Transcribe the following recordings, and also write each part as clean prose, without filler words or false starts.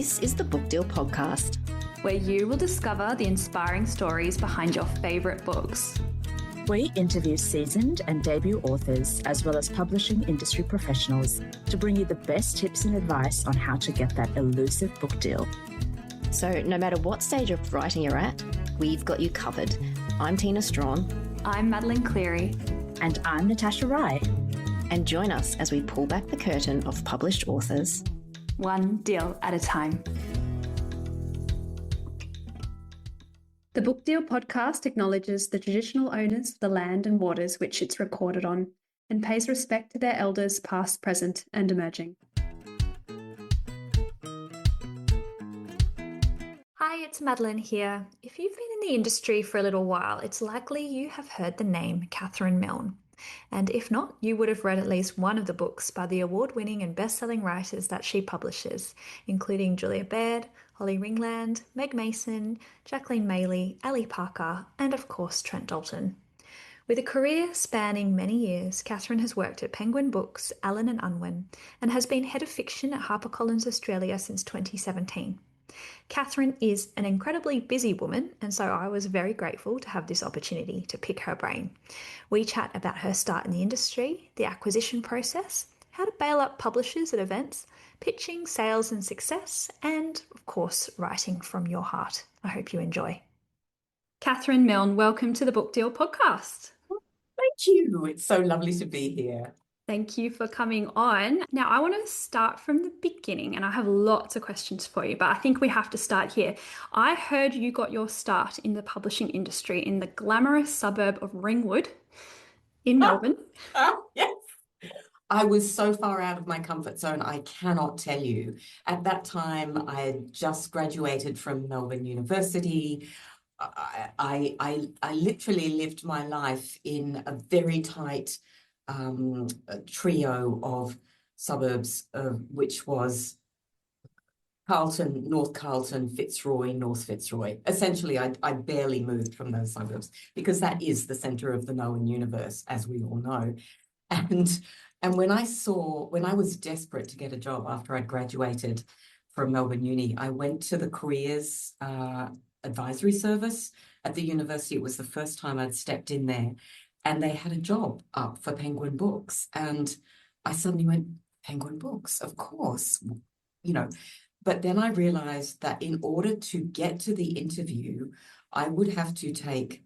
This is the Book Deal Podcast, where you will discover the inspiring stories behind your favourite books. We interview seasoned and debut authors, as well as publishing industry professionals, to bring you the best tips and advice on how to get that elusive book deal. So no matter what stage of writing you're at, we've got you covered. I'm Tina Strawn. I'm Madeline Cleary. And I'm Natasha Rye. And join us as we pull back the curtain of published authors. One deal at a time. The Book Deal Podcast acknowledges the traditional owners of the land and waters which it's recorded on, and pays respect to their elders past, present and emerging. Hi, it's Madeline here. If you've been in the industry for a little while, it's likely you have heard the name Catherine Milne. And if not, you would have read at least one of the books by the award-winning and best-selling writers that she publishes, including Julia Baird, Holly Ringland, Meg Mason, Jacqueline Maley, Alli Parker, and of course Trent Dalton. With a career spanning many years, Catherine has worked at Penguin Books, Allen and Unwin, and has been head of fiction at HarperCollins Australia since 2017. Catherine is an incredibly busy woman, and so I was very grateful to have this opportunity to pick her brain. We chat about her start in the industry, the acquisition process, how to bail up publishers at events, pitching, sales and success, and, of course, writing from your heart. I hope you enjoy. Catherine Milne, welcome to the Book Deal Podcast. Thank you. It's so lovely to be here. Thank you for coming on. Now, I want to start from the beginning, and I have lots of questions for you, but I think we have to start here. I heard you got your start in the publishing industry in the glamorous suburb of Ringwood in Melbourne. Yes. I was so far out of my comfort zone, I cannot tell you. At that time, I had just graduated from Melbourne University. I literally lived my life in a very tight a trio of suburbs, which was Carlton, North Carlton, Fitzroy, North Fitzroy. Essentially, I barely moved from those suburbs because that is the centre of the known universe, as we all know. And when I was desperate to get a job after I'd graduated from Melbourne Uni, I went to the careers advisory service at the university. It was the first time I'd stepped in there. And they had a job up for Penguin Books. And I suddenly went, Penguin Books, of course, But then I realized that in order to get to the interview, I would have to take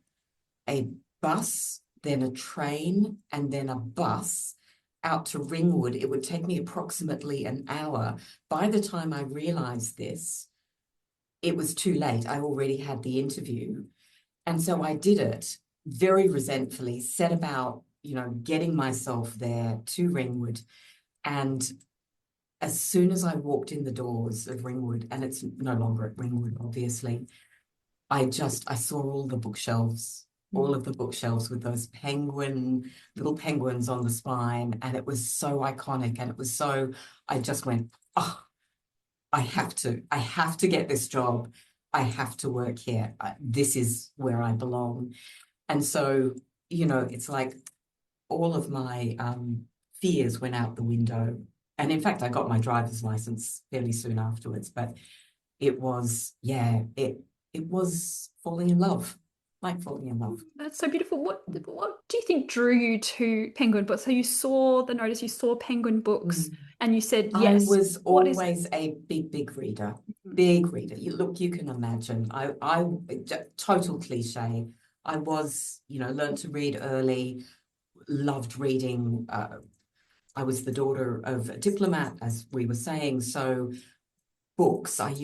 a bus, then a train, and then a bus out to Ringwood. It would take me approximately an hour. By the time I realized this, it was too late. I already had the interview. And so I did it. Very resentfully, set about, getting myself there to Ringwood. And as soon as I walked in the doors of Ringwood, and it's no longer at Ringwood, obviously, I saw all the bookshelves, all of the bookshelves with those little penguins on the spine. And it was so iconic. And I just went, oh, I have to get this job. I have to work here. This is where I belong. And so, it's like all of my fears went out the window. And in fact, I got my driver's license fairly soon afterwards. But it was, it was falling in love, like falling in love. That's so beautiful. What do you think drew you to Penguin Books? So you saw the notice, you saw Penguin Books, and you said, yes. I was always a big reader, big reader. You can imagine. I total cliche. I was, learned to read early, loved reading. I was the daughter of a diplomat, as we were saying. So books, I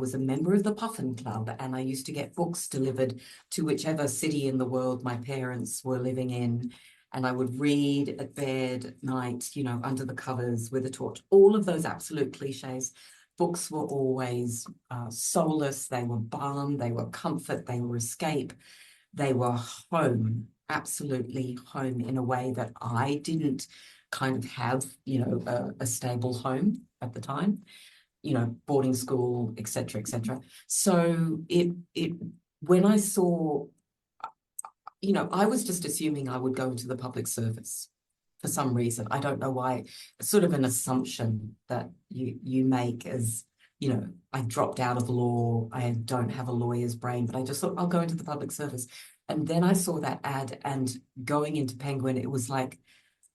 was a member of the Puffin Club, and I used to get books delivered to whichever city in the world my parents were living in. And I would read at bed at night, under the covers with a torch, all of those absolute cliches. Books were always solace, they were balm, they were comfort, they were escape, they were home, absolutely home in a way that I didn't kind of have, a stable home at the time, boarding school, etc., etc. So when I saw, I was just assuming I would go into the public service. For some reason, I don't know why. It's sort of an assumption that you make as I dropped out of law. I don't have a lawyer's brain, but I just thought I'll go into the public service. And then I saw that ad, and going into Penguin, it was like,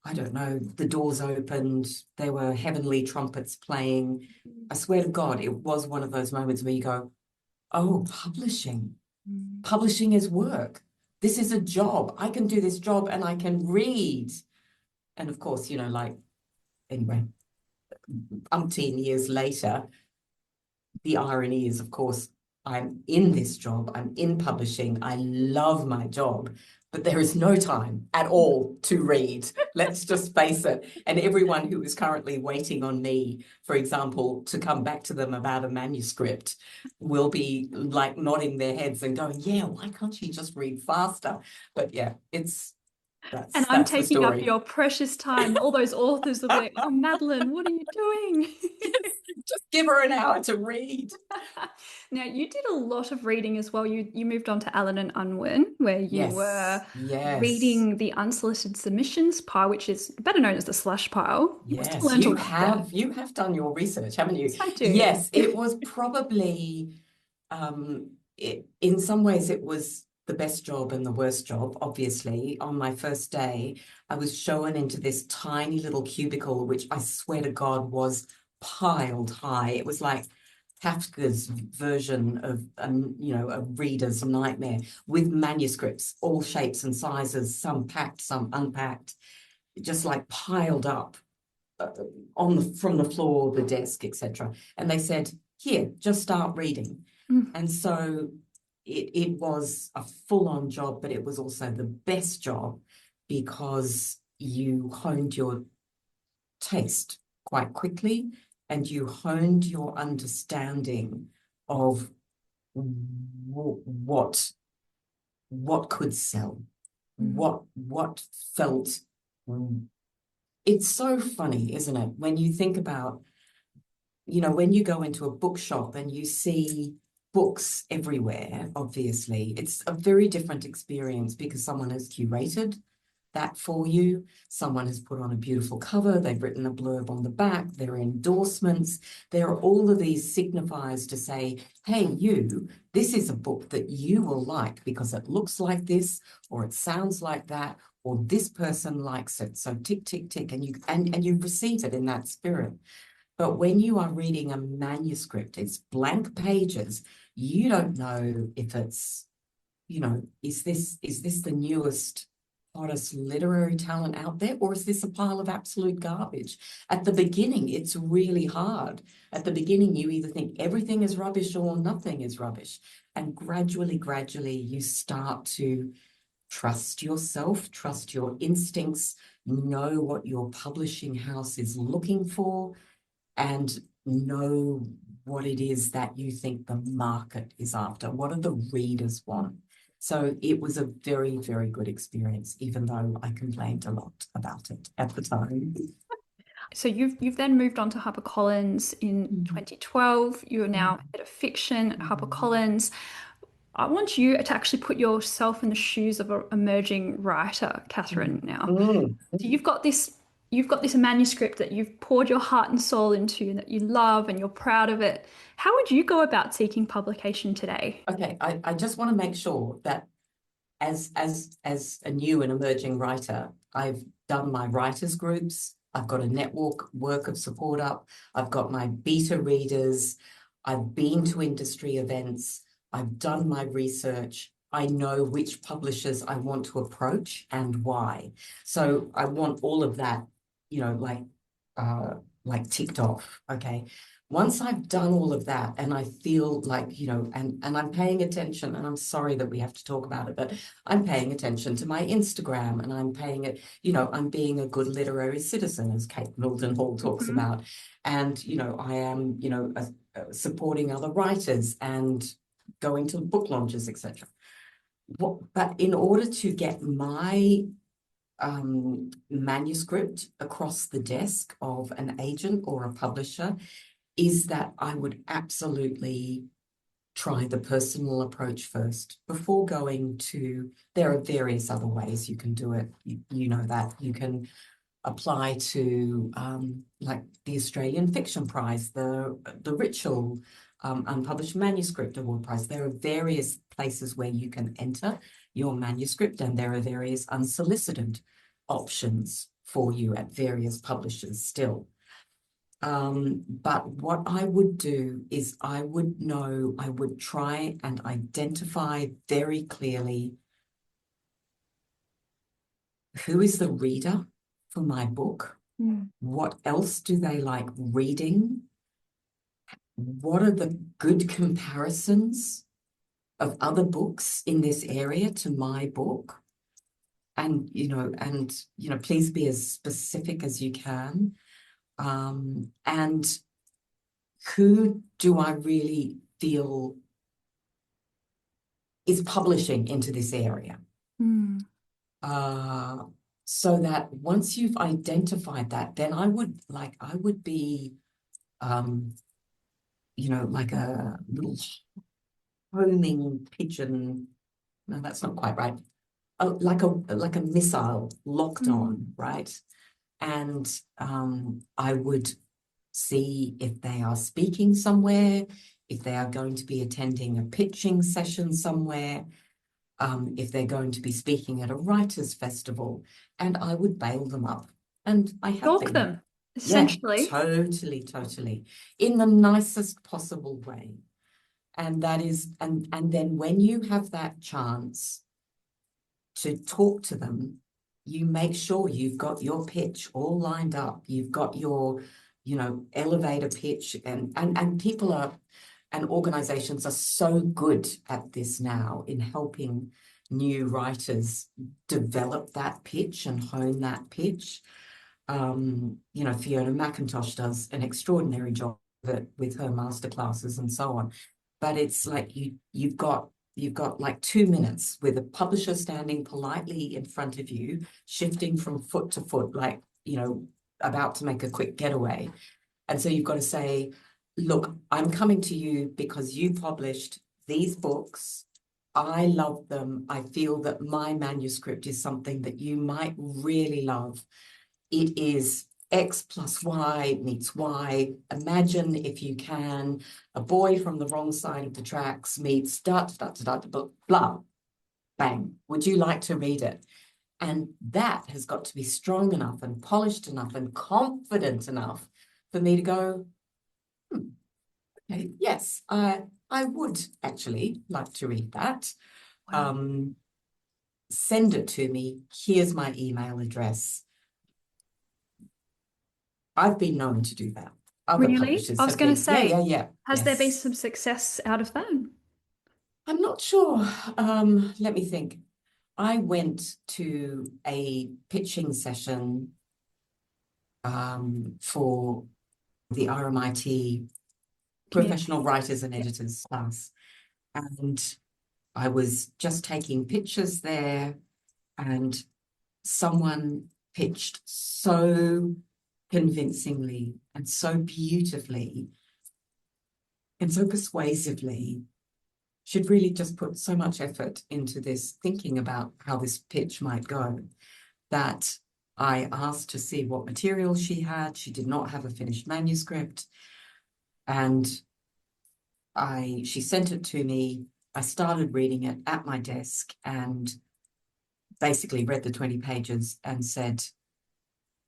I don't know, the doors opened, there were heavenly trumpets playing. I swear to God, it was one of those moments where you go, oh, publishing. Publishing is work. This is a job. I can do this job and I can read. And of course, anyway, umpteen years later, the irony is, of course, I'm in this job, I'm in publishing, I love my job, but there is no time at all to read. Let's just face it. And everyone who is currently waiting on me, for example, to come back to them about a manuscript will be like nodding their heads and going, yeah, why can't you just read faster? But yeah, And I'm taking up your precious time. All those authors will be like, oh, Madeline, what are you doing? Just give her an hour to read. Now, you did a lot of reading as well. You moved on to Allen and Unwin, where you were reading the unsolicited submissions pile, which is better known as the slush pile. Yes, you have done your research, haven't you? Yes, I do. Yes, it was probably, in some ways, it was the best job and the worst job. Obviously, on my first day, I was shown into this tiny little cubicle, which I swear to God was piled high. It was like Kafka's version of a reader's nightmare, with manuscripts, all shapes and sizes, some packed, some unpacked, just like piled up from the floor, the desk, etc. And they said, here, just start reading. And so it was a full-on job, but it was also the best job because you honed your taste quite quickly, and you honed your understanding of what could sell, what felt. It's so funny, isn't it? When you think about, when you go into a bookshop and you see books everywhere, obviously, it's a very different experience because someone has curated that for you. Someone has put on a beautiful cover. They've written a blurb on the back. There are endorsements. There are all of these signifiers to say, hey, this is a book that you will like because it looks like this, or it sounds like that, or this person likes it. So tick, tick, tick, and you receive it in that spirit. But when you are reading a manuscript, it's blank pages. You don't know if it's, is this the newest, hottest literary talent out there, or is this a pile of absolute garbage? At the beginning, it's really hard. At the beginning, you either think everything is rubbish or nothing is rubbish. And gradually, you start to trust yourself, trust your instincts, know what your publishing house is looking for, and know what it is that you think the market is after. What do the readers want? So it was a very, very good experience, even though I complained a lot about it at the time. So you've then moved on to HarperCollins in 2012. You're now head of fiction at HarperCollins. I want you to actually put yourself in the shoes of an emerging writer, Catherine, now. So you've got this manuscript that you've poured your heart and soul into, and that you love and you're proud of it. How would you go about seeking publication today? Okay, I just want to make sure that as a new and emerging writer, I've done my writers groups. I've got a network of support up. I've got my beta readers. I've been to industry events. I've done my research. I know which publishers I want to approach and why. So I want all of that, like ticked off. Okay. Once I've done all of that and I feel like, and I'm paying attention, and I'm sorry that we have to talk about it, but I'm paying attention to my Instagram, and I'm paying it, I'm being a good literary citizen, as Kate Mildenhall talks about. And, I am, supporting other writers and going to book launches, etc. But in order to get my manuscript across the desk of an agent or a publisher, is that I would absolutely try the personal approach first before going to, there are various other ways you can do it. You know that. You can apply to like the Australian Fiction Prize, the Ritual Unpublished Manuscript Award Prize. There are various places where you can enter your manuscript, and there are various unsolicited options for you at various publishers still. But what I would do is I would try and identify very clearly who is the reader for my book. What else do they like reading? What are the good comparisons of other books in this area to my book? And, please be as specific as you can. And who do I really feel is publishing into this area? So that once you've identified that, then I would be, like a little homing pigeon. No, that's not quite right. Like a missile locked on, right? And I would see if they are speaking somewhere, if they are going to be attending a pitching session somewhere, if they're going to be speaking at a writers' festival, and I would bail them up. And I have Stalk been. them, essentially. Yeah, totally, in the nicest possible way. And that is, and then when you have that chance to talk to them, you make sure you've got your pitch all lined up. You've got your, elevator pitch, and people are, and organizations are so good at this now in helping new writers develop that pitch and hone that pitch. Fiona McIntosh does an extraordinary job of it with her masterclasses and so on. But it's like you've got like 2 minutes with a publisher standing politely in front of you, shifting from foot to foot, like, about to make a quick getaway. And so you've got to say, look, I'm coming to you because you published these books. I love them. I feel that my manuscript is something that you might really love. It is X plus Y meets Y. Imagine, if you can, a boy from the wrong side of the tracks meets blah, bang. Would you like to read it? And that has got to be strong enough and polished enough and confident enough for me to go, okay, yes, I would actually like to read that. Wow. Send it to me. Here's my email address. I've been known to do that. Other Really? publishers I was have going been, to say, yeah. has there been Yes. some success out of that? I'm not sure. Let me think. I went to a pitching session for the RMIT Professional Writers and Editors class, and I was just taking pictures there, and someone pitched so convincingly and so beautifully and so persuasively. She'd really just put so much effort into this, thinking about how this pitch might go, that I asked to see what material she had. She did not have a finished manuscript, and she sent it to me. I started reading it at my desk and basically read the 20 pages and said,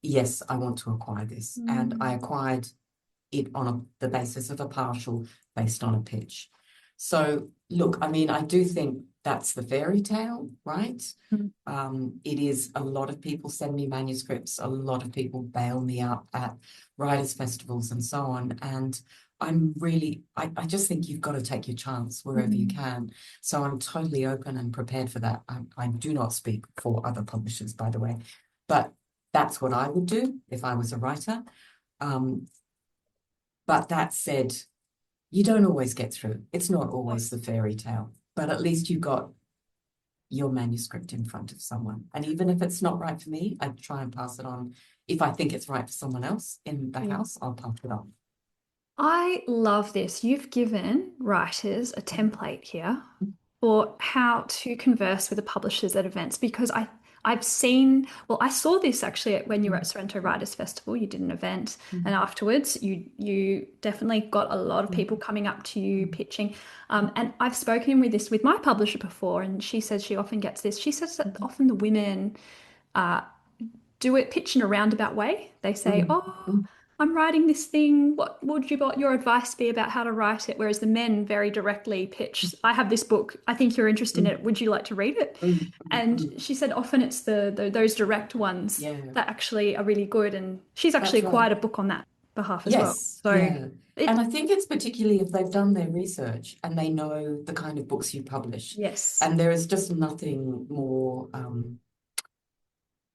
yes, I want to acquire this. And I acquired it on the basis of a partial based on a pitch. So look, I mean, I do think that's the fairy tale, right? It is, a lot of people send me manuscripts, a lot of people bail me up at writers' festivals and so on. And I'm really, I just think you've got to take your chance wherever you can. So I'm totally open and prepared for that. I do not speak for other publishers, by the way, but that's what I would do if I was a writer. But that said, you don't always get through. It's not always the fairy tale, but at least you've got your manuscript in front of someone. And even if it's not right for me, I try and pass it on. If I think it's right for someone else in the house, I'll pass it on. I love this. You've given writers a template here for how to converse with the publishers at events, because I've seen, well, I saw this actually when you were at Sorrento Writers Festival. You did an event, and afterwards, you definitely got a lot of people coming up to you pitching. And I've spoken with this with my publisher before, and she says she often gets this. She says that often the women do it pitch in a roundabout way. They say, "Oh, I'm writing this thing. What would your advice be about how to write it?" Whereas the men very directly pitch, "I have this book. I think you're interested in it. Would you like to read it?" And she said often it's those direct ones that actually are really good. And she's actually acquired a book on that behalf as well. So and I think it's particularly if they've done their research and they know the kind of books you publish. Yes. And there is just nothing more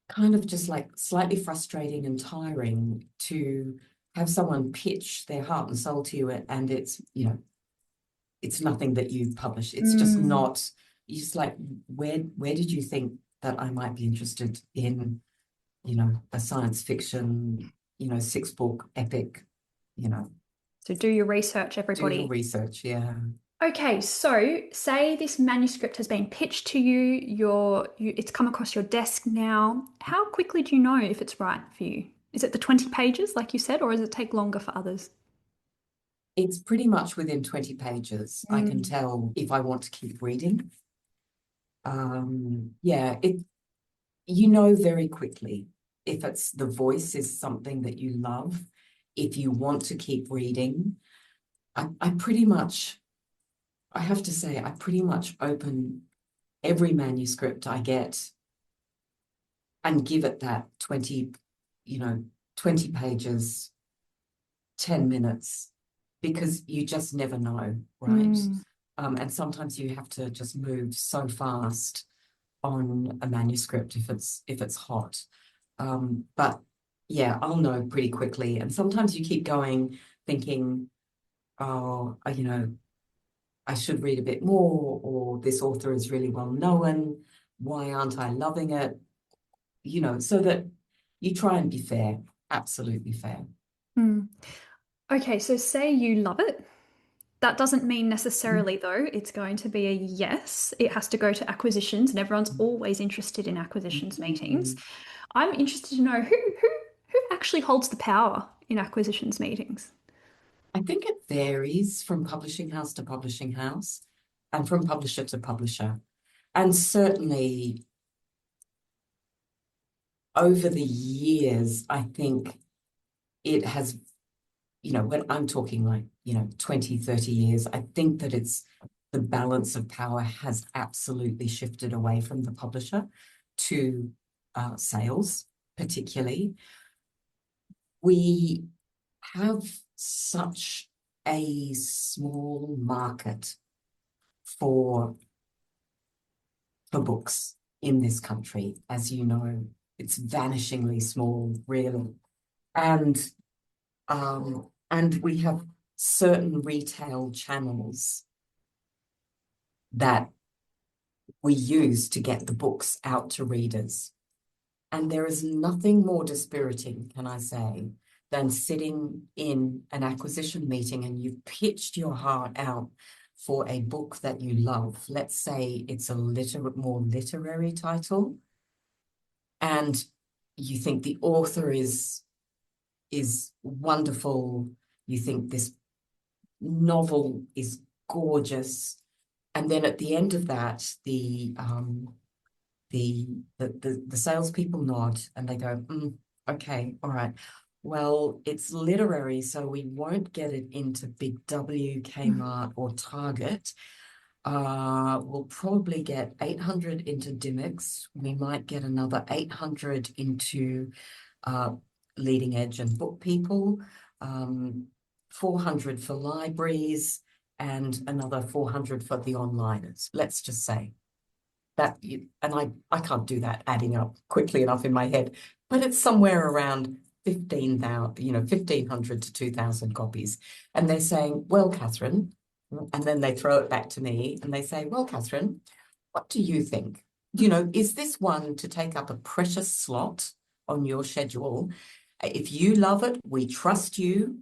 kind of just like slightly frustrating and tiring to have someone pitch their heart and soul to you, and it's, you know, it's nothing that you've published. It's just not, you're just like, where did you think that I might be interested in, you know, a science fiction, you know, 6-book epic, you know. So do your research, everybody. Do your research, yeah. Okay, so say this manuscript has been pitched to you, it's come across your desk now. How quickly do you know if it's right for you? Is it the 20 pages, like you said, or does it take longer for others? It's pretty much within 20 pages. I can tell if I want to keep reading. Yeah, you know very quickly if it's the voice is something that you love, if you want to keep reading. I pretty much, I have to say, I pretty much open every manuscript I get and give it that 20 pages, 10 minutes, because you just never know, right? And sometimes you have to just move so fast on a manuscript if it's hot. But yeah, I'll know pretty quickly. And sometimes you keep going thinking, oh, you know, I should read a bit more, or this author is really well known. Why aren't I loving it? You know, so that you try and be fair, absolutely fair. Okay, so say you love it. That doesn't mean necessarily, though, it's going to be a yes. It has to go to acquisitions, and everyone's always interested in acquisitions meetings. I'm interested to know who actually holds the power in acquisitions meetings. I think it varies from publishing house to publishing house and from publisher to publisher. And certainly over the years, I think it has, you know, when I'm talking like, you know, 20, 30 years, I think that the balance of power has absolutely shifted away from the publisher to sales, particularly. We have such a small market for books in this country, as you know. It's vanishingly small, really. And we have certain retail channels that we use to get the books out to readers. And there is nothing more dispiriting, can I say, than sitting in an acquisition meeting and you've pitched your heart out for a book that you love. Let's say it's a more literary title, and you think the author is wonderful. You think this novel is gorgeous, and then at the end of that, the salespeople nod and they go, okay, all right. Well, it's literary, so we won't get it into Big W, Kmart, or Target. We'll probably get 800 into Dimmicks. We might get another 800 into Leading Edge and Book People, 400 for libraries, and another 400 for the onliners. Let's just say that, and I can't do that adding up quickly enough in my head, but it's somewhere around 15,000, 1,500 to 2,000 copies. And they're saying, well, Catherine, and then they throw it back to me and they say, well, Catherine, what do you think? Is this one to take up a precious slot on your schedule? If you love it, we trust you.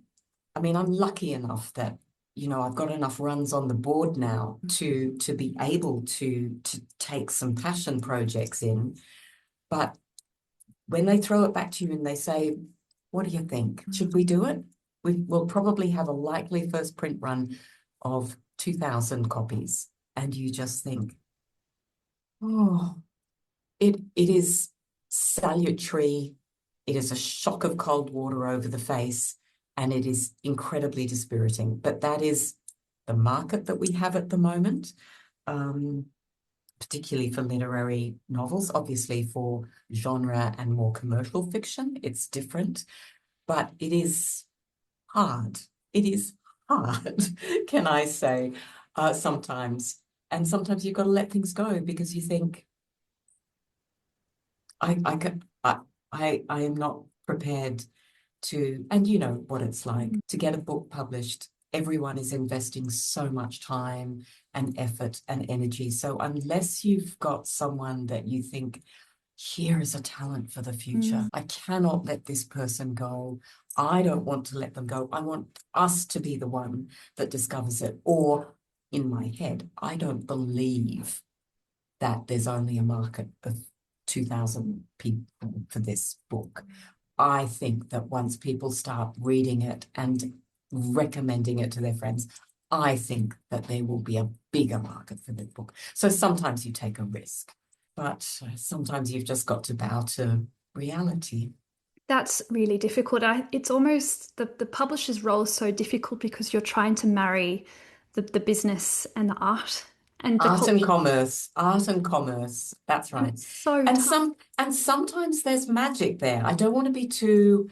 I mean, I'm lucky enough that, I've got enough runs on the board now to be able to take some passion projects in. But when they throw it back to you and they say, what do you think? Should we do it? We'll probably have a likely first print run of 2,000 copies. And you just think, oh, it is salutary. It is a shock of cold water over the face, and it is incredibly dispiriting. But that is the market that we have at the moment, particularly for literary novels. Obviously, for genre and more commercial fiction, it's different, but it is hard. It is hard, can I say, sometimes. And sometimes you've got to let things go because you think, I am not prepared to, and you know what it's like to get a book published. Everyone is investing so much time and effort and energy. So unless you've got someone that you think, here is a talent for the future, I cannot let this person go. I don't want to let them go. I want us to be the one that discovers it. Or in my head, I don't believe that there's only a market of 2,000 people for this book. I think that once people start reading it and recommending it to their friends, I think that there will be a bigger market for the book. So sometimes you take a risk, but sometimes you've just got to bow to reality. That's really difficult. It's almost the publisher's role is so difficult because you're trying to marry the business and the art. And art and commerce. That's right. It's so tough. And sometimes there's magic there. I don't want to be too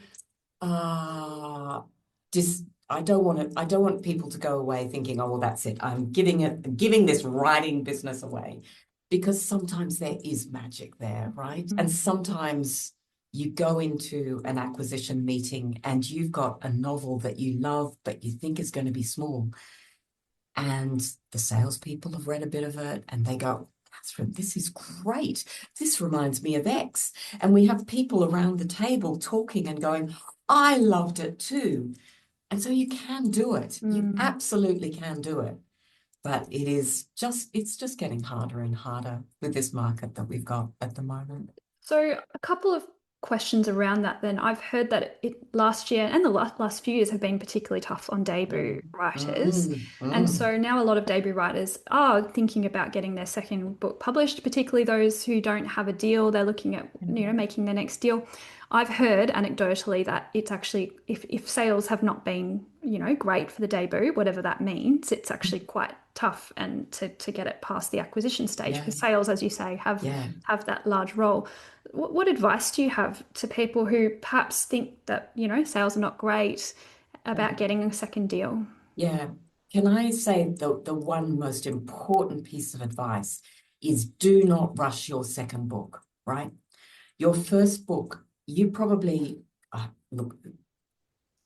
I don't want people to go away thinking, oh well, that's it. I'm giving this writing business away, because sometimes there is magic there, right? And sometimes you go into an acquisition meeting and you've got a novel that you love, but you think is going to be small. And the salespeople have read a bit of it and they go, Catherine, this is great. This reminds me of X. And we have people around the table talking and going, I loved it too. And so you can do it. You absolutely can do it. But it's just getting harder and harder with this market that we've got at the moment. So a couple of questions around that then. I've heard that it last year and the last few years have been particularly tough on debut writers. And so now a lot of debut writers are thinking about getting their second book published, particularly those who don't have a deal. They're looking at, making their next deal. I've heard anecdotally that it's actually, if sales have not been, great for the debut, whatever that means, it's actually quite tough and to get it past the acquisition stage, because sales, as you say, have that large role. What advice do you have to people who perhaps think that, sales are not great about getting a second deal? Yeah. Can I say the one most important piece of advice is do not rush your second book, right? Your first book, you probably,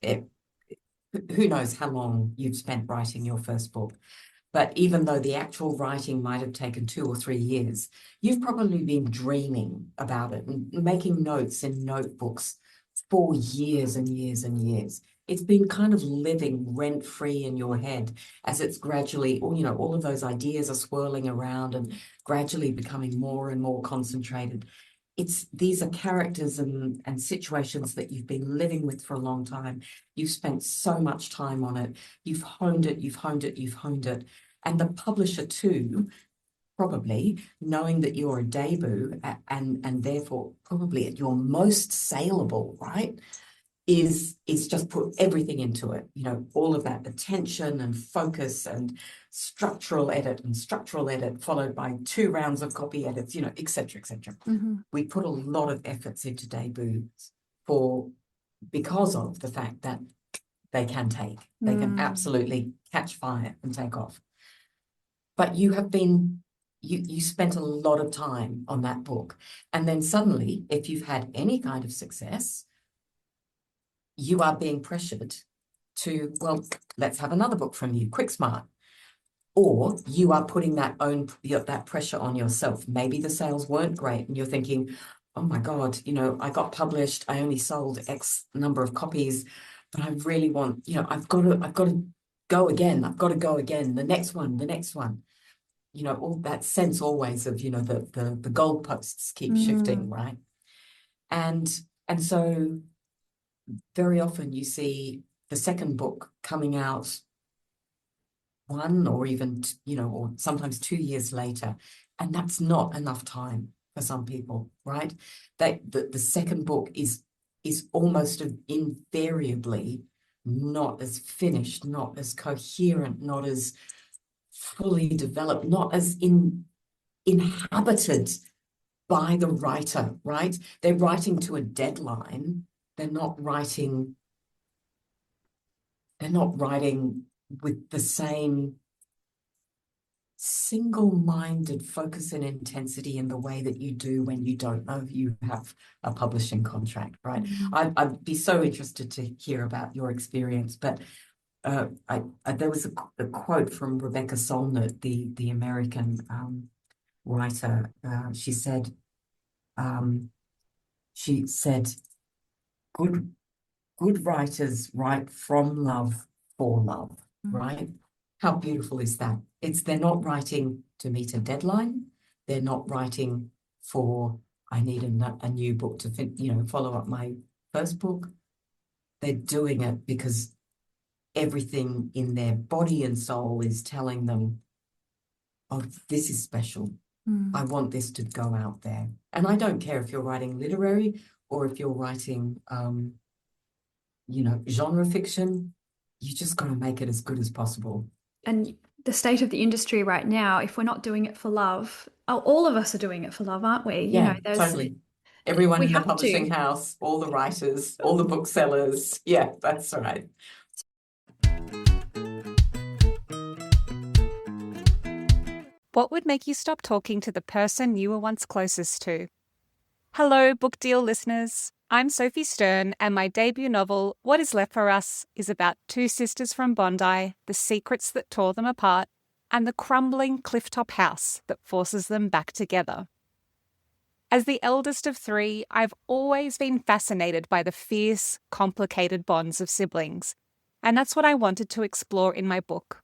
who knows how long you've spent writing your first book. But even though the actual writing might have taken 2 or 3 years, you've probably been dreaming about it and making notes in notebooks for years and years and years. It's been kind of living rent-free in your head as it's gradually, all of those ideas are swirling around and gradually becoming more and more concentrated. These are characters and situations that you've been living with for a long time. You've spent so much time on it. You've honed it. And the publisher too, probably knowing that you're a debut and therefore probably at your most saleable, right, is just put everything into it. All of that attention and focus and structural edit followed by 2 rounds of copy edits, et cetera, et cetera. We put a lot of efforts into debuts because of the fact that they can absolutely catch fire and take off. But you spent a lot of time on that book. And then suddenly, if you've had any kind of success, you are being pressured to, well, let's have another book from you, quick, smart. Or you are putting that pressure on yourself. Maybe the sales weren't great and you're thinking, oh my God, I got published, I only sold X number of copies, but I really want, I've got to go again. The next one. all that sense always of, the goalposts keep shifting, right? And so very often you see the second book coming out 1 or even, or sometimes 2 years later, and that's not enough time for some people, right? The second book is almost invariably not as finished, not as coherent, not as fully developed, not as inhabited by the writer, right? They're writing to a deadline. They're not writing with the same single-minded focus and intensity in the way that you do when you don't know if you have a publishing contract, right? I'd be so interested to hear about your experience, but there was a quote from Rebecca Solnit, the American writer. She said, good writers write from love for love, right? How beautiful is that? They're not writing to meet a deadline. They're not writing for, I need a new book to follow up my first book. They're doing it because everything in their body and soul is telling them, oh, this is special. I want this to go out there. And I don't care if you're writing literary or if you're writing, genre fiction. You just got to make it as good as possible. And the state of the industry right now, if we're not doing it for love, all of us are doing it for love, aren't we? Yeah, totally. Everyone in the publishing to. house, all the writers, all the booksellers. Yeah, that's right. What would make you stop talking to the person you were once closest to? Hello, Book Deal listeners. I'm Sophie Stern, and my debut novel, What Is Left for Us, is about 2 sisters from Bondi, the secrets that tore them apart, and the crumbling clifftop house that forces them back together. As the eldest of 3, I've always been fascinated by the fierce, complicated bonds of siblings, and that's what I wanted to explore in my book.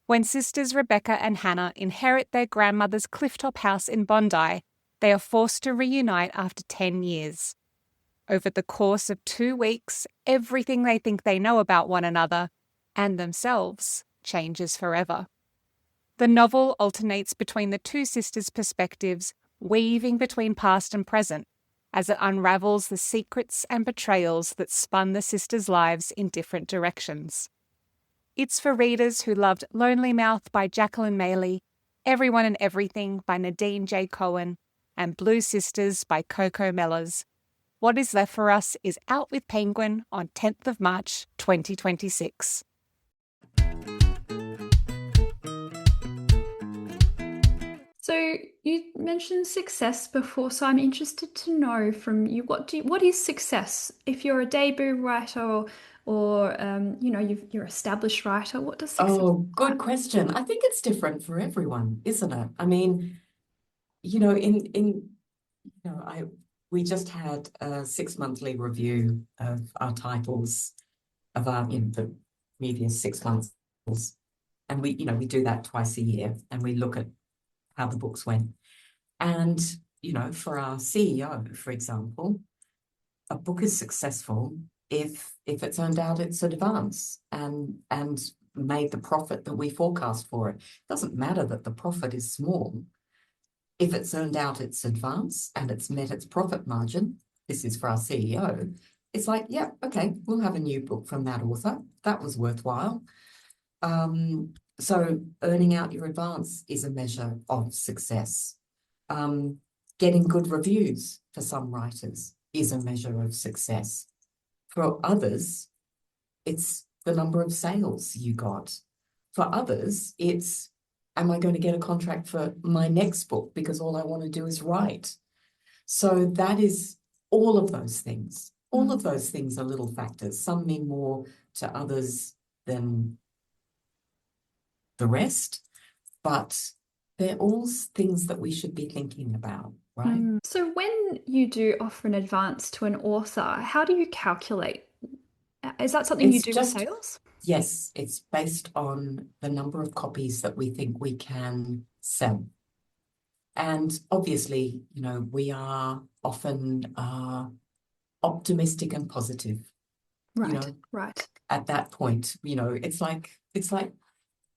When sisters Rebecca and Hannah inherit their grandmother's clifftop house in Bondi, they are forced to reunite after 10 years. Over the course of 2 weeks, everything they think they know about one another and themselves changes forever. The novel alternates between the 2 sisters' perspectives, weaving between past and present, as it unravels the secrets and betrayals that spun the sisters' lives in different directions. It's for readers who loved Lonely Mouth by Jacqueline Maley, Everyone and Everything by Nadine J. Cohen, and Blue Sisters by Coco Mellors. What Is Left for Us is out with Penguin on 10th of March 2026. So you mentioned success before, so I'm interested to know from you, what is success? If you're a debut writer or you're an established writer, what does success Oh, good like? question. I think it's different for everyone, isn't it? I mean, we just had a 6-monthly review of our titles of the previous 6 months, and we do that twice a year, and we look at how the books went. And for our CEO, for example, a book is successful if it's earned out its advance and made the profit that we forecast for it. It doesn't matter that the profit is small. If it's earned out its advance and it's met its profit margin, this is for our CEO, it's like, yeah, okay, we'll have a new book from that author. That was worthwhile. So earning out your advance is a measure of success. Getting good reviews for some writers is a measure of success. For others, it's the number of sales you got. For others, it's, am I going to get a contract for my next book because all I want to do is write? So that is all of those things. All of those things are little factors. Some mean more to others than the rest, but they're all things that we should be thinking about, right? So when you do offer an advance to an author, how do you calculate? Is that something you do with sales? Yes, it's based on the number of copies that we think we can sell. And obviously, we are often optimistic and positive. Right, right. At that point, it's like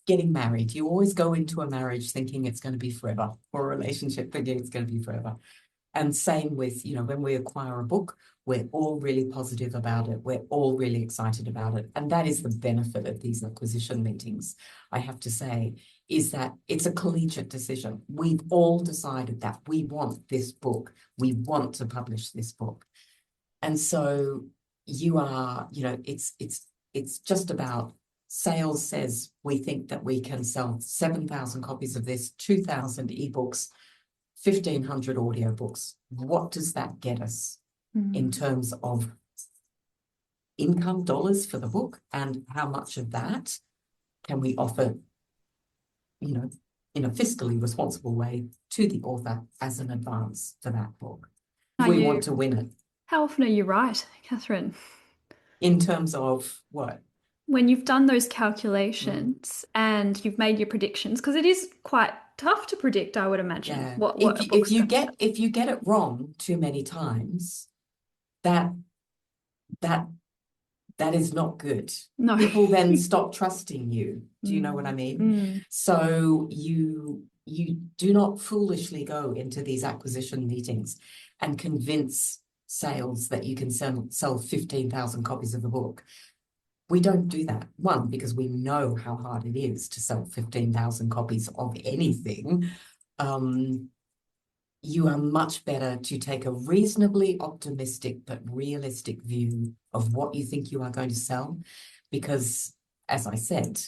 getting married. You always go into a marriage thinking it's going to be forever, or a relationship thinking it's going to be forever. And same with, when we acquire a book, we're all really positive about it. We're all really excited about it. And that is the benefit of these acquisition meetings, I have to say, is that it's a collegiate decision. We've all decided that we want this book. We want to publish this book. And so you are, it's just about sales says we think that we can sell 7,000 copies of this, 2,000 ebooks, 1,500 audiobooks. What does that get us in terms of income dollars for the book, and how much of that can we offer, in a fiscally responsible way to the author as an advance for that book? We want to win it. How often are you right, Catherine? In terms of what? When you've done those calculations and you've made your predictions, because it is quite tough to predict, I would imagine. Yeah. If you get it wrong too many times, that is not good. No. People then stop trusting you. Do you know what I mean? So you do not foolishly go into these acquisition meetings and convince sales that you can sell 15,000 copies of a book. We don't do that. One, because we know how hard it is to sell 15,000 copies of anything. You are much better to take a reasonably optimistic but realistic view of what you think you are going to sell, because, as I said,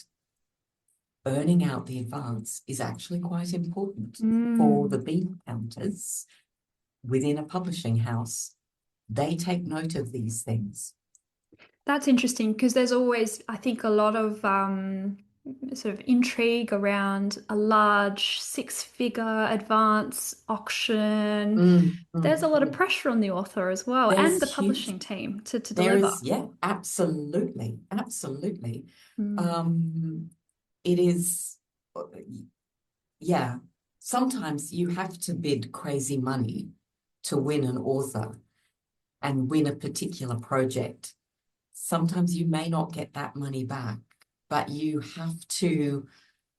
earning out the advance is actually quite important for the bean counters within a publishing house. They take note of these things. That's interesting, because there's always, I think, a lot of sort of intrigue around a large 6-figure advance auction. There's a lot of pressure on the author as well, and the publishing team to deliver. Yeah, absolutely. It is, sometimes you have to bid crazy money to win an author and win a particular project. Sometimes you may not get that money back, but you have to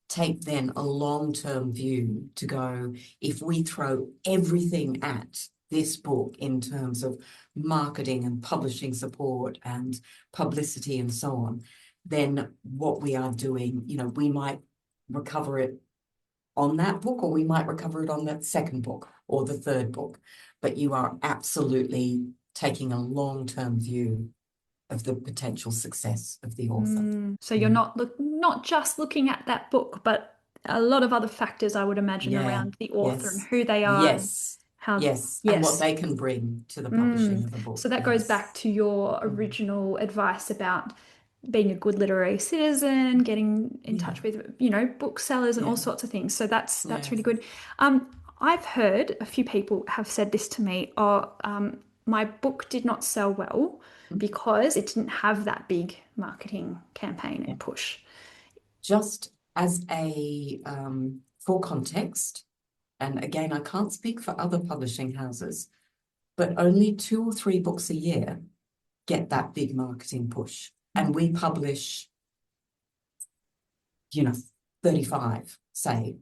take then a long-term view to go, if we throw everything at this book in terms of marketing and publishing support and publicity and so on, then what we are doing, we might recover it on that book, or we might recover it on that second book or the third book. But you are absolutely taking a long-term view of the potential success of the author. So you're not just looking at that book, but a lot of other factors, I would imagine, around the author and who they are. Yes. And what they can bring to the publishing of the book. So that goes back to your original advice about being a good literary citizen, getting in touch with, booksellers and all sorts of things. So that's really good. I've heard a few people have said this to me, my book did not sell well because it didn't have that big marketing campaign and push. Just as for context, and again, I can't speak for other publishing houses, but only 2 or 3 books a year get that big marketing push. And we publish, 35, say,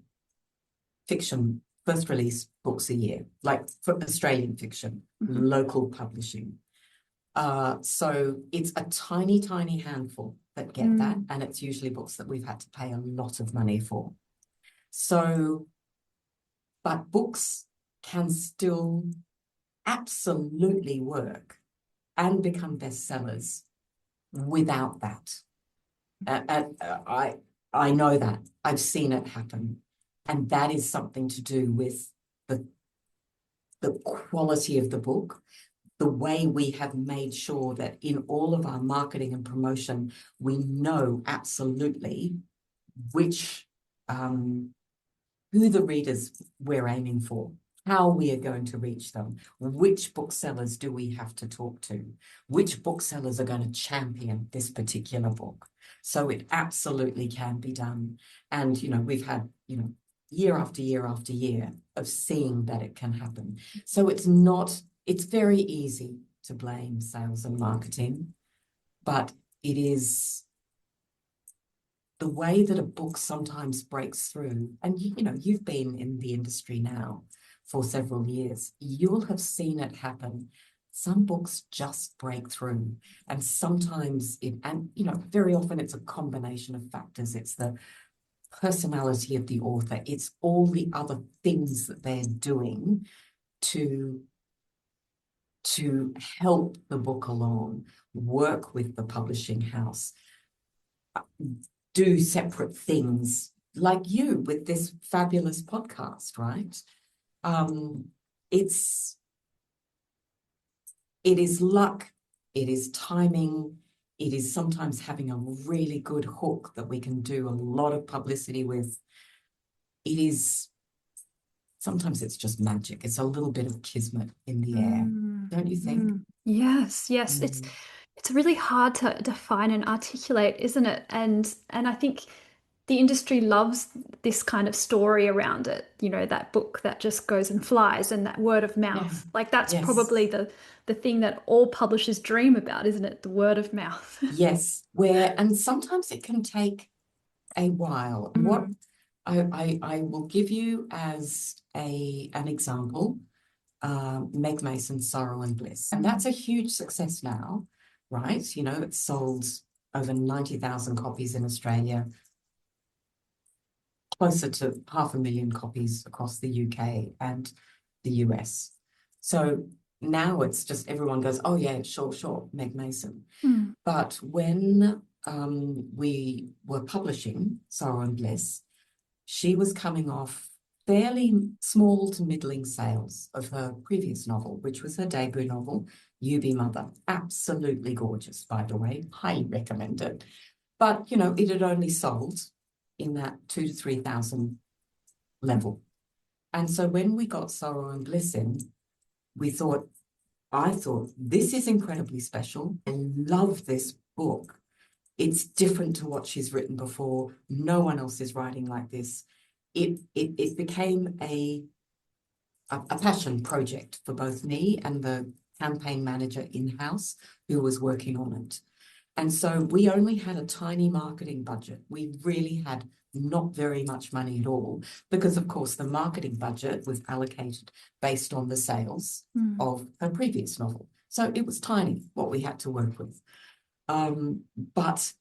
fiction, first release books a year, like for Australian fiction, local publishing. So it's a tiny, tiny handful that get that, and it's usually books that we've had to pay a lot of money for. So, but books can still absolutely work and become bestsellers without that. I know that. I've seen it happen. And that is something to do with the quality of the book, the way we have made sure that in all of our marketing and promotion, we know absolutely which, who the readers we're aiming for, how we are going to reach them, which booksellers do we have to talk to, which booksellers are going to champion this particular book. So it absolutely can be done. And, we've had, year after year after year of seeing that it can happen. So it's very easy to blame sales and marketing, but it is the way that a book sometimes breaks through. And you've been in the industry now for several years. You'll have seen it happen. Some books just break through, and sometimes very often it's a combination of factors. It's the personality of the author. It's all the other things that they're doing to help the book along, work with the publishing house, do separate things, like you with this fabulous podcast, right? It is luck, it is timing, it is sometimes having a really good hook that we can do a lot of publicity with. Sometimes it's just magic. It's a little bit of kismet in the air, don't you think? Yes. It's really hard to define and articulate, isn't it? And I think the industry loves this kind of story around it, that book that just goes and flies, and that word of mouth. Yeah. Like that's Yes. probably the thing that all publishers dream about, isn't it? The word of mouth. Yes, and sometimes it can take a while. What I will give you as an example, Meg Mason's Sorrow and Bliss. And that's a huge success now, right? It's sold over 90,000 copies in Australia, closer to 500,000 copies across the UK and the US. So now it's just everyone goes, oh yeah, sure, Meg Mason. But when we were publishing Sorrow and Bliss, she was coming off fairly small to middling sales of her previous novel, which was her debut novel, You Be Mother. Absolutely gorgeous, by the way. Highly recommend it. But, it had only sold in that 2,000 to 3,000 level. And so when we got Sorrow and Bliss in, I thought, this is incredibly special. I love this book. It's different to what she's written before. No one else is writing like this. It became a passion project for both me and the campaign manager in-house who was working on it. And so we only had a tiny marketing budget. We really had not very much money at all, because of course the marketing budget was allocated based on the sales of her previous novel. So it was tiny what we had to work with. But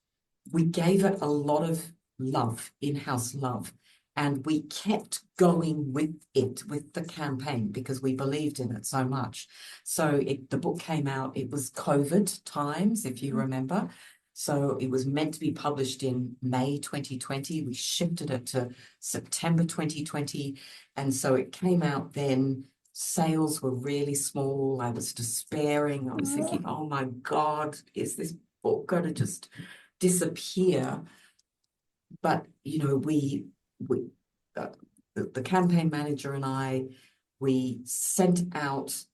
we gave it a lot of love, in-house love, and we kept going with the campaign, because we believed in it so much. So the book came out, it was COVID times, if you remember. So it was meant to be published in May 2020. We shifted it to September 2020. And so it came out then. Sales were really small. I was despairing. I was thinking, oh my God, is this book going to just disappear? But, the campaign manager and I, we sent out,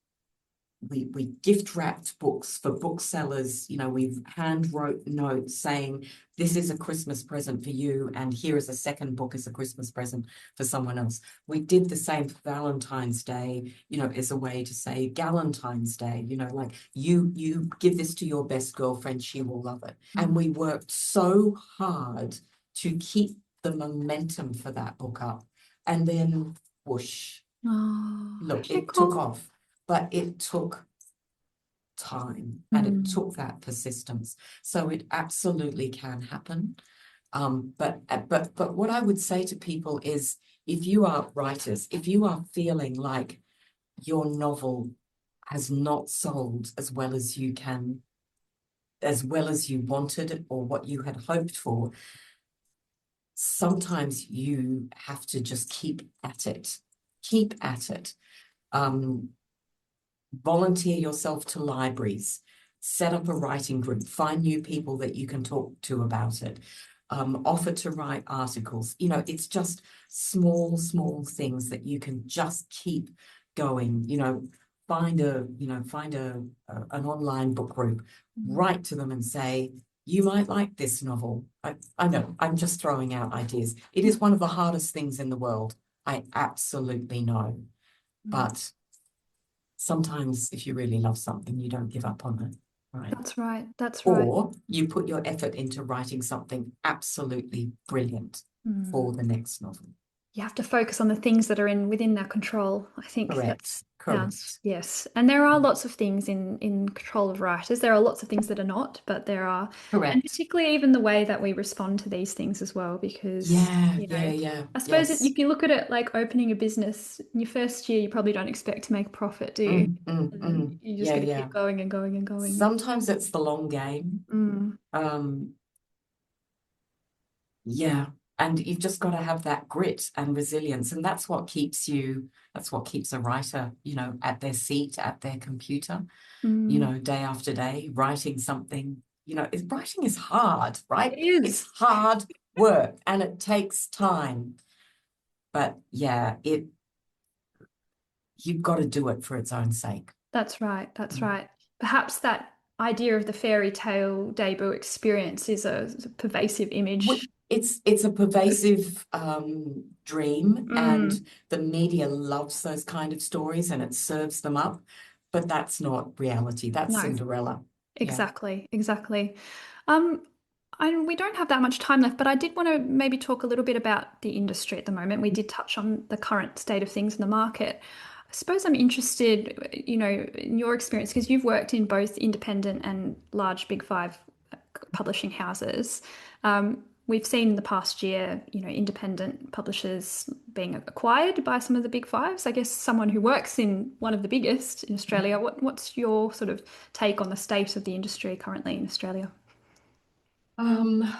we gift wrapped books for booksellers. We've hand wrote notes saying, this is a Christmas present for you, and here is a second book as a Christmas present for someone else. We did the same for Valentine's Day, as a way to say Galentine's Day, like you give this to your best girlfriend, she will love it. And we worked so hard to keep the momentum for that book up. And then whoosh, look, it took off. But it took time, and it took that persistence. So it absolutely can happen. But what I would say to people is, if you are writers, if you are feeling like your novel has not sold as well as you wanted it, or what you had hoped for, sometimes you have to just keep at it. Keep at it. Volunteer yourself to libraries, set up a writing group, find new people that you can talk to about it, offer to write articles. It's just small things that you can just keep going. Find an online book group, write to them and say, you might like this novel. I know, I'm just throwing out ideas. It is one of the hardest things in the world. I absolutely know. But sometimes if you really love something, you don't give up on it, right? That's right. That's right. Or you put your effort into writing something absolutely brilliant for the next novel. You have to focus on the things that are within their control. I think Correct. yes. And there are lots of things in control of writers. There are lots of things that are not, but there are. Correct. And particularly even the way that we respond to these things as well, because, Yeah. I suppose Yes. if you look at it like opening a business, in your first year, you probably don't expect to make a profit, do you? You just got to keep going and going and going. Sometimes it's the long game. Yeah. And you've just got to have that grit and resilience. And that's what keeps a writer, at their seat, at their computer, day after day, writing something. Writing is hard, right? It is. It's hard work and it takes time. But yeah, you've got to do it for its own sake. That's right. That's right. Perhaps that idea of the fairy tale debut experience is a pervasive image. It's a pervasive dream, and the media loves those kind of stories and it serves them up, but that's not reality. That's Cinderella. Exactly. And we don't have that much time left, but I did want to maybe talk a little bit about the industry at the moment. We did touch on the current state of things in the market. I suppose I'm interested, in your experience, because you've worked in both independent and large Big Five publishing houses. We've seen in the past year, independent publishers being acquired by some of the Big Fives. I guess someone who works in one of the biggest in Australia, what's your sort of take on the state of the industry currently in Australia? I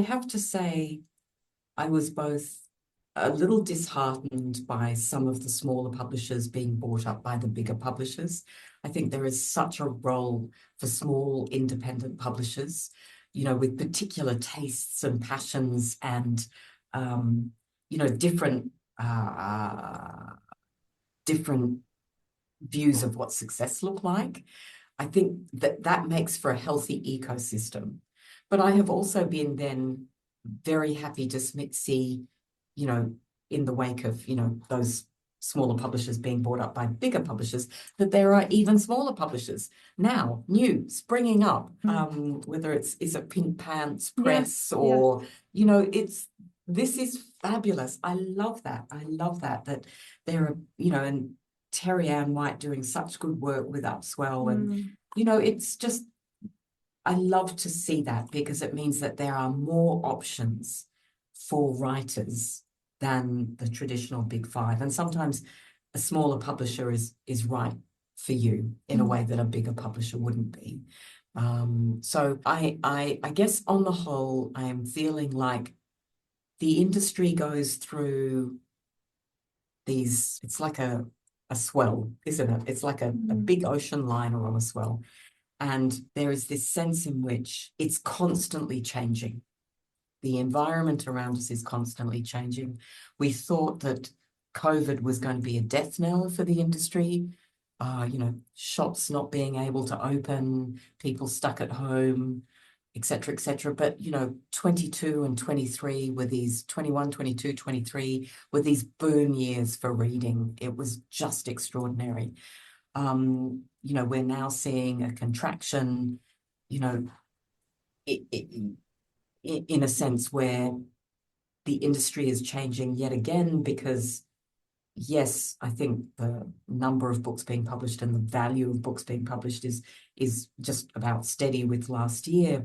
have to say I was both a little disheartened by some of the smaller publishers being bought up by the bigger publishers. I think there is such a role for small independent publishers, with particular tastes and passions and, different views of what success look like. I think that makes for a healthy ecosystem. But I have also been then very happy to see, in the wake of, those smaller publishers being bought up by bigger publishers, that there are even smaller publishers now, new, springing up, whether is it Pink Pants Press or, this is fabulous. I love that. That there are, and Terry Ann White doing such good work with Upswell and, it's just, I love to see that because it means that there are more options for writers than the traditional Big Five. And sometimes a smaller publisher is right for you in a way that a bigger publisher wouldn't be. So I guess on the whole, I am feeling like the industry goes through it's like a swell, isn't it? It's like a big ocean liner on a swell. And there is this sense in which it's constantly changing. The environment around us is constantly changing. We thought that COVID was going to be a death knell for the industry. Shops not being able to open, people stuck at home, etc., etc. But, 22 and 23 were these, 21, 22, 23 were these boom years for reading. It was just extraordinary. We're now seeing a contraction, in a sense where the industry is changing yet again because, yes, I think the number of books being published and the value of books being published is just about steady with last year,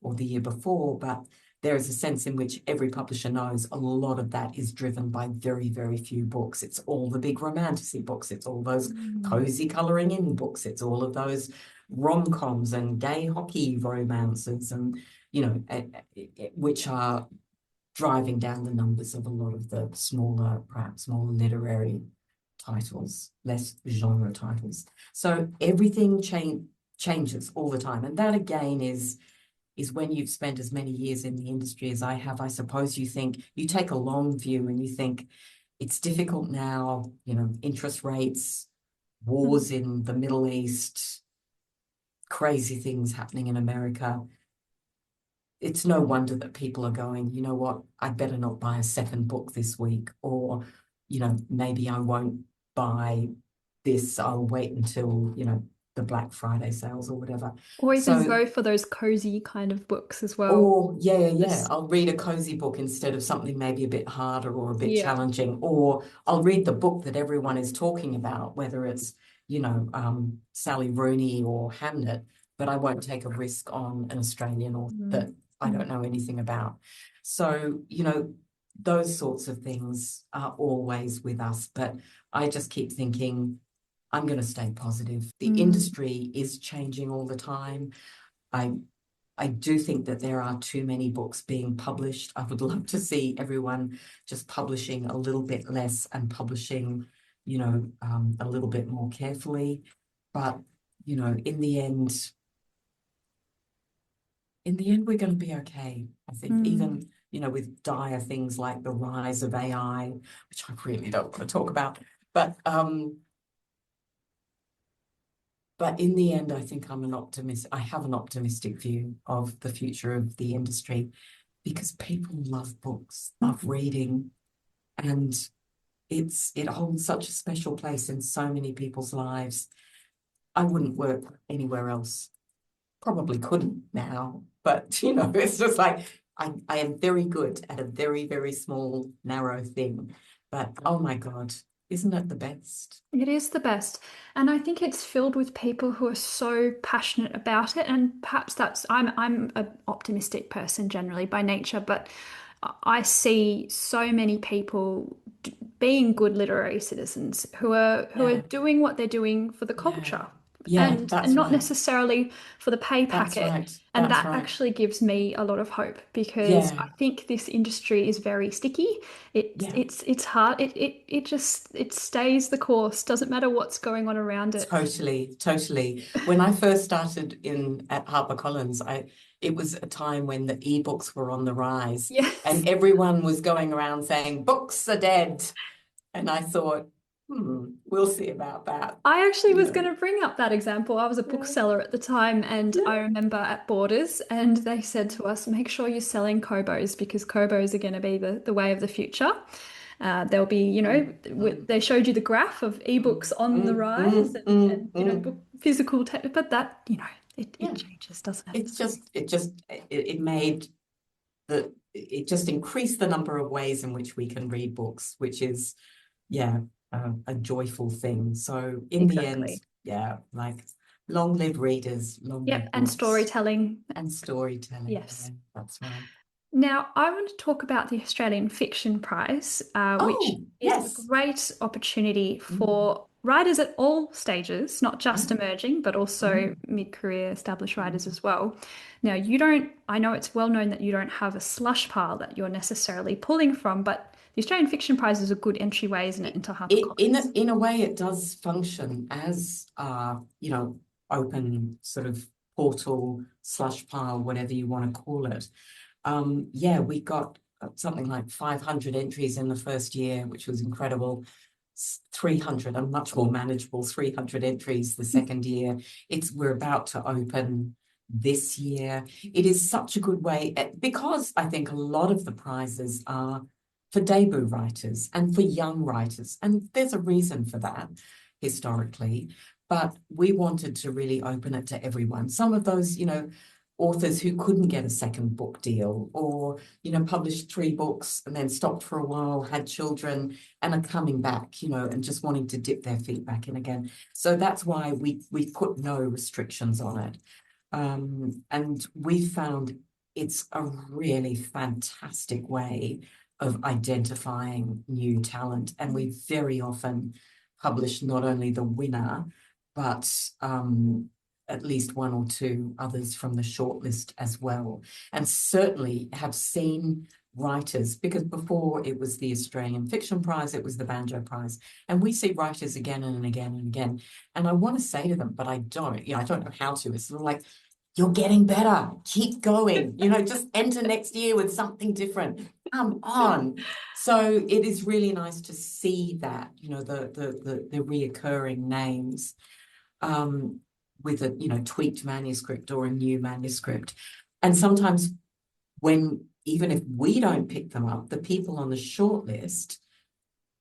or the year before, but there is a sense in which every publisher knows a lot of that is driven by very, very few books. It's all the big romantasy books. It's all those cozy colouring in books. It's all of those rom-coms and gay hockey romances and, which are driving down the numbers of a lot of the perhaps more literary titles, less genre titles. So everything changes all the time. And that again is when you've spent as many years in the industry as I have, I suppose you take a long view and you think it's difficult now, interest rates, wars in the Middle East, crazy things happening in America, it's no wonder that people are going, you know what, I better not buy a second book this week, or, you know, maybe I won't buy this, I'll wait until, you know, the Black Friday sales or whatever. Or even So, go for those cozy kind of books as well. or yeah, Just- I'll read a cozy book instead of something maybe a bit harder or a bit Yeah. challenging, or I'll read the book that everyone is talking about, whether it's, you know, Sally Rooney or Hamnet, but I won't take a risk on an Australian author that I don't know anything about. So, you know, those sorts of things are always with us, but I just keep thinking, I'm going to stay positive. The industry is changing all the time. I do think that there are too many books being published. I would love to see everyone just publishing a little bit less and publishing, you know, a little bit more carefully. But, you know, in the end, we're going to be okay. I think even, you know, with dire things like the rise of AI, which I really don't want to talk about, but in the end, I think I'm an optimist. I have an optimistic view of the future of the industry because people love books, love reading, and it holds such a special place in so many people's lives. I wouldn't work anywhere else. Probably couldn't now, but you know, it's just like I am very good at a very, very small, narrow thing. But oh my God, isn't it the best? It is the best. And I think it's filled with people who are so passionate about it. And perhaps I'm an optimistic person generally by nature, but I see so many people being good literary citizens who are doing what they're doing for the culture. And that's not right. necessarily for the pay That's packet. right. And That's that right. actually gives me a lot of hope because Yeah. I think this industry is very sticky. It's hard. It stays the course. Doesn't matter what's going on around it. Totally. When I first started at HarperCollins, it was a time when the ebooks were on the rise. Yes. And everyone was going around saying books are dead. And I thought, we'll see about that. I actually was going to bring up that example. I was a bookseller at the time, and I remember at Borders, and they said to us, make sure you're selling Kobos because Kobos are going to be the way of the future. There'll be, you know, they showed you the graph of ebooks on the rise and you know, physical, but that, you know, it changes, doesn't it? It just increased the number of ways in which we can read books, which is, a joyful thing. So in the end, like long live readers, long live and books. storytelling. Yes, that's right. Now, I want to talk about the Australian Fiction Prize, which is a great opportunity for writers at all stages, not just emerging, but also mid-career established writers as well. Now, I know it's well known that you don't have a slush pile that you're necessarily pulling from, but the Australian Fiction Prize is a good entryway, isn't it, into HarperCollins? In a way, it does function as, you know, open sort of portal, slush pile, whatever you want to call it. We got something like 500 entries in the first year, which was incredible. 300, a much more manageable 300 entries the second year. We're about to open this year. It is such a good way, because I think a lot of the prizes are for debut writers and for young writers. And there's a reason for that historically, but we wanted to really open it to everyone. Some of those, you know, authors who couldn't get a second book deal or, you know, published 3 books and then stopped for a while, had children and are coming back, you know, and just wanting to dip their feet back in again. So that's why we put no restrictions on it. And we found it's a really fantastic way of identifying new talent. And we very often publish not only the winner, but at least 1 or 2 others from the shortlist as well. And certainly have seen writers, because before it was the Australian Fiction Prize, it was the Banjo Prize. And we see writers again and again and again. And I want to say to them, but I don't know how to. It's sort of like, you're getting better. Keep going. You know, just enter next year with something different. Come on. So it is really nice to see that, you know, the reoccurring names. with a, tweaked manuscript or a new manuscript. And sometimes even if we don't pick them up, the people on the shortlist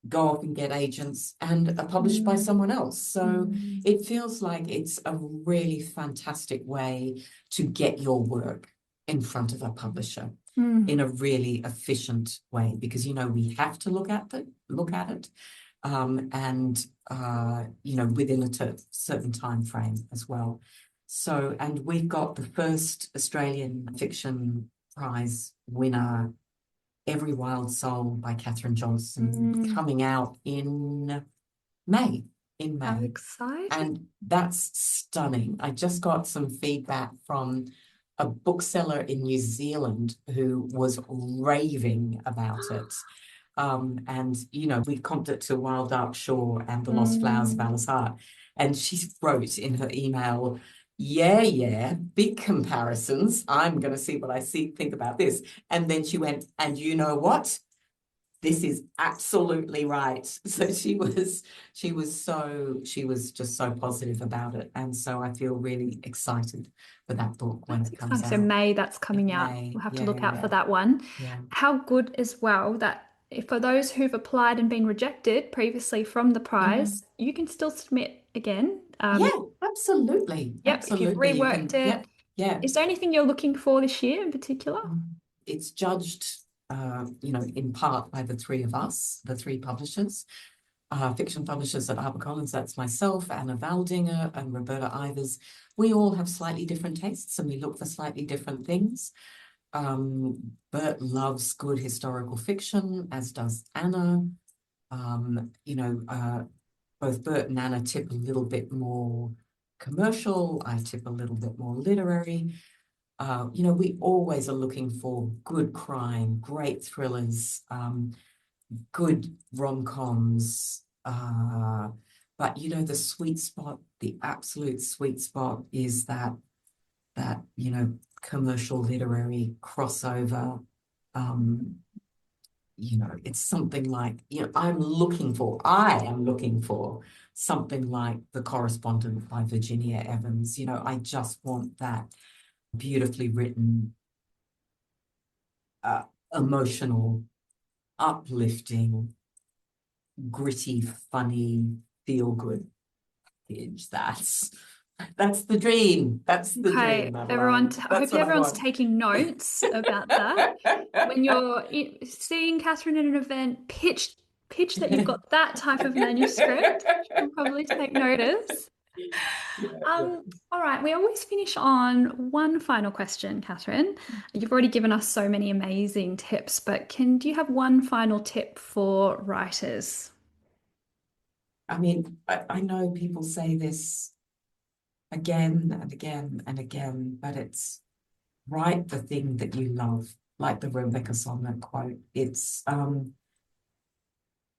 go off and get agents and are published by someone else. So it feels like it's a really fantastic way to get your work in front of a publisher in a really efficient way, because, we have to look at it, and within a certain time frame as well. So, and we've got the first Australian Fiction Prize winner, Every Wild Soul by Catherine Johnson, coming out in May. How exciting. And that's stunning. I just got some feedback from a bookseller in New Zealand who was raving about it. And, we comped it to Wild Dark Shore and The Lost Flowers of Alice Hart. And she wrote in her email, yeah, big comparisons. I'm going to see what I think about this. And then she went, and you know what? This is absolutely right. So she was just so positive about it. And so I feel really excited for that book when it comes out. So May, that's coming out. We'll have to look out for that one. Yeah. How good as well that for those who've applied and been rejected previously from the prize, you can still submit again. Yeah, absolutely. Yep, absolutely. if you've reworked it. Yeah. Is there anything you're looking for this year in particular? It's judged, in part by the three of us, the three publishers, fiction publishers at HarperCollins. That's myself, Anna Valdinger, and Roberta Ivers. We all have slightly different tastes and we look for slightly different things. Bert loves good historical fiction, as does Anna. Both Bert and Anna tip a little bit more commercial. I tip a little bit more literary. We always are looking for good crime, great thrillers, good rom-coms. But, the sweet spot, the absolute sweet spot is that commercial literary crossover. It's something like, I am looking for something like The Correspondent by Virginia Evans. I just want that beautifully written, emotional, uplifting, gritty, funny, feel-good package. That's the dream. That's the dream. Everyone, I hope everyone's taking notes about that. When you're seeing Catherine at an event, pitch that you've got that type of manuscript. You'll probably take notice. All right, we always finish on one final question, Catherine. You've already given us so many amazing tips, but do you have one final tip for writers? I mean, I know people say this again and again and again, but it's write the thing that you love, like the Rebecca Solnit quote. It's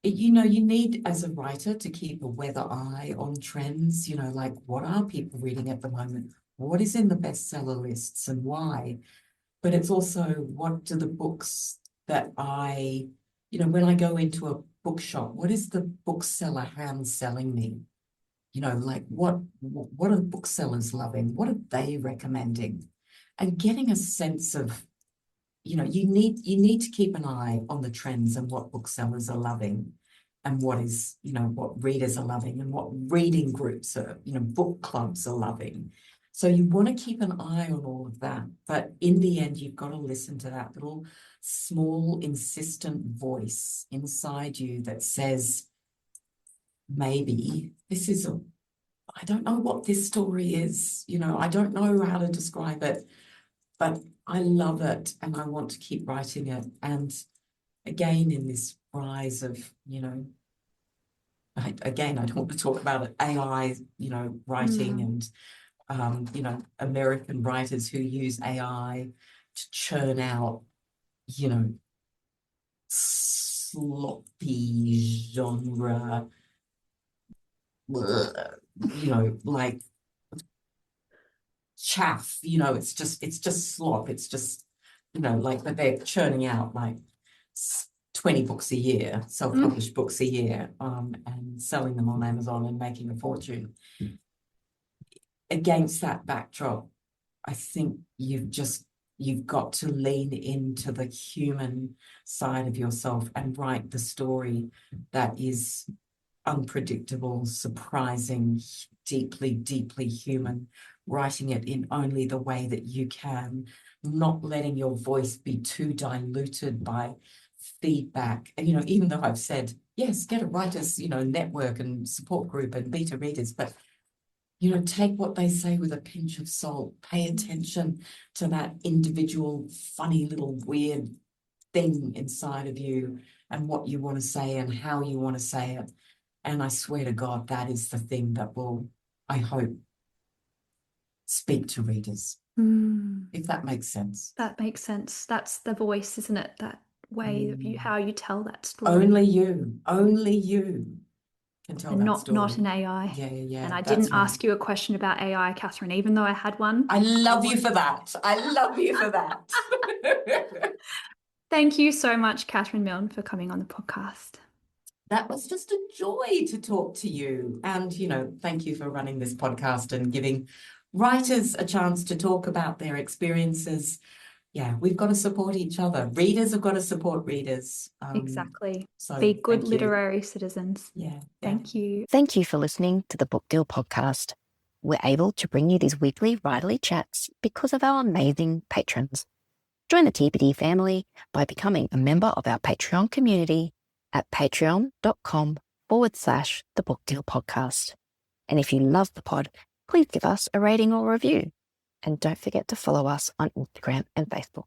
you need, as a writer, to keep a weather eye on trends, like what are people reading at the moment? What is in the bestseller lists and why? But it's also, what do the books that when I go into a bookshop, what is the bookseller hand selling me? Like what are the booksellers loving? What are they recommending? And getting a sense of, you need to keep an eye on the trends and what booksellers are loving, and what is, what readers are loving, and what reading groups are, book clubs are loving. So you want to keep an eye on all of that. But in the end, you've got to listen to that little small, insistent voice inside you that says, maybe this is I don't know what this story is, I don't know how to describe it, but I love it and I want to keep writing it. And again, in this rise of, I don't want to talk about it, AI, writing and, American writers who use AI to churn out, sloppy genre, like chaff, it's just slop. It's just, like that they're churning out like 20 books a year, self-published books a year, and selling them on Amazon and making a fortune. against that backdrop, I think you've got to lean into the human side of yourself and write the story that is unpredictable, surprising, deeply, deeply human, writing it in only the way that you can, not letting your voice be too diluted by feedback. And, even though I've said, yes, get a writers, network and support group and beta readers, but take what they say with a pinch of salt. Pay attention to that individual, funny little weird thing inside of you and what you want to say and how you want to say it. And I swear to God, that is the thing that will, I hope, speak to readers. If that makes sense. That makes sense. That's the voice, isn't it? That way of you, how you tell that story. Only you can tell and that story. Not an AI. Yeah. And I didn't ask you a question about AI, Catherine, even though I had one. I love you for that. Thank you so much, Catherine Milne, for coming on the podcast. That was just a joy to talk to you. And, thank you for running this podcast and giving writers a chance to talk about their experiences. Yeah, we've got to support each other. Readers have got to support readers. Exactly. So be good literary citizens. Yeah. Thank you. Thank you for listening to the Book Deal podcast. We're able to bring you these weekly writerly chats because of our amazing patrons. Join the TPD family by becoming a member of our Patreon community at patreon.com/The Book Deal podcast. And if you love the pod, please give us a rating or review. And don't forget to follow us on Instagram and Facebook.